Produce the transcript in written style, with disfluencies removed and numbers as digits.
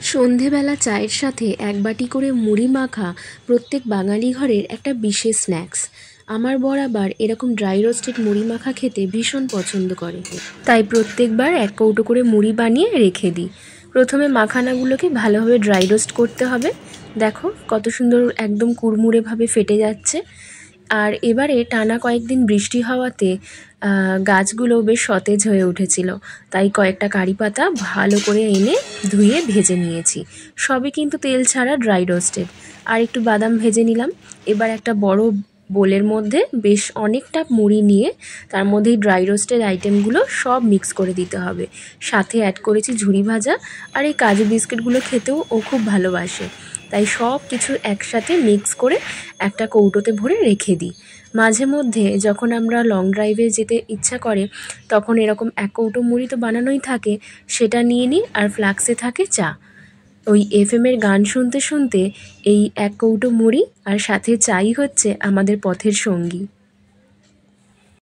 সন্ধেবেলা চায়ের সাথে এক বাটি করে মুড়ি মাখা প্রত্যেক বাঙালি ঘরের একটা বিশেষ স্ন্যাক্স। আমার বর আবার এরকম ড্রাই রোস্টেড মুড়ি মাখা খেতে ভীষণ পছন্দ করে, তাই প্রত্যেকবার এক কৌটো করে মুড়ি বানিয়ে রেখে দিই। প্রথমে মাখানাগুলোকে ভালোভাবে ড্রাই রোস্ট করতে হবে। দেখো কত সুন্দর একদম কুড়মুড়েভাবে ফেটে যাচ্ছে। আর এবারে টানা কয়েকদিন বৃষ্টি হওয়াতে গাছগুলো বেশ সতেজ হয়ে উঠেছিল, তাই কয়েকটা কারি পাতা ভালো করে এনে ধুয়ে ভেজে নিয়েছি। সবই কিন্তু তেল ছাড়া ড্রাই রোস্টেড। আর একটু বাদাম ভেজে নিলাম। এবার একটা বড় বোলের মধ্যে বেশ অনেকটা মুড়ি নিয়ে তার মধ্যে ড্রাই রোস্টেড আইটেমগুলো সব মিক্স করে দিতে হবে। সাথে অ্যাড করেছি ঝুরি ভাজা, আর এই কাজু বিস্কিটগুলো খেতেও ও খুব ভালোবাসে, তাই সব কিছু একসাথে মিক্স করে একটা কৌটোতে ভরে রেখে দিই। মাঝে মধ্যে যখন আমরা লং ড্রাইভে যেতে ইচ্ছা করে তখন এরকম এক কৌটো মুড়ি তো বানানোই থাকে, সেটা নিয়ে নিই। আর ফ্লাক্সে থাকে চা। ওই এফএমের গান শুনতে শুনতে এই এক কৌটো মুড়ি আর সাথে চাই হচ্ছে আমাদের পথের সঙ্গী।